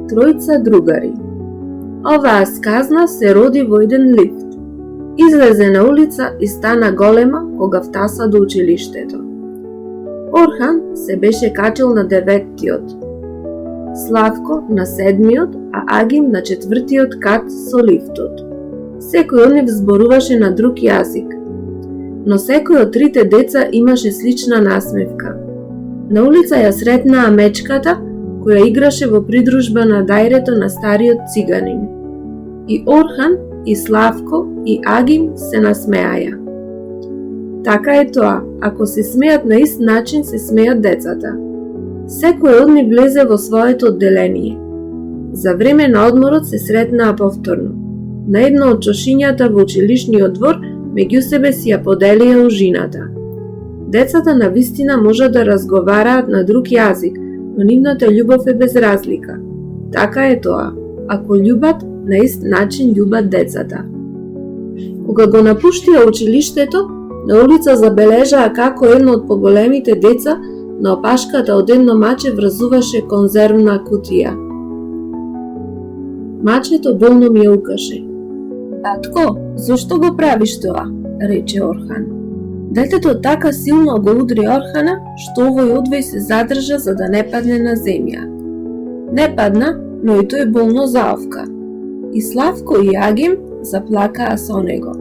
Тројца другари. Оваа сказна се роди во еден лифт. Излезе на улица и стана голема кога втаса до училиштето. Орхан се беше качил на 9-тиот, Славко на 7-миот, а Агим на 4-тиот кат со лифтот. Секој од нив зборуваше на друг јазик, но секој од трите деца имаше слична насмевка. На улица ја сретнаа мечката, која играше во придружба на дајрето на стариот циганин. И Орхан, и Славко, и Агим се насмеаја. Така е тоа, ако се смеат на ист начин, се смеат децата. Секој од нив влезе во своето одделение. За време на одморот се сретнаа повторно. На едно од чошињата во училишниот двор, меѓу себе си ја поделија ужината. Децата на вистина можат да разговараат на друг јазик, но нивната љубов е без разлика. Така е тоа, ако љубат, на ист начин љубат децата. Кога го напуштија училиштето, на улица забележаа како едно од поголемите деца на опашката од едно маче врзуваше конзервна кутија. Мачето болно ми ја укаше. Татко, зошто го правиш тоа? Рече Орхан. Детето така силно го удри Орхана, што овој одвој се задржа за да не падне на земја. Не падна, но и тој болно заовка. И Славко и Агим заплакаа со него.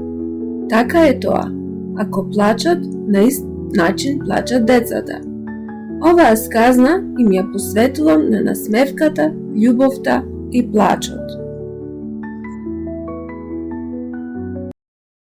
Така е тоа. Ако плачат, на ист начин плачат децата. Оваа сказна им ја посветувам на насмевката, љубовта и плачот.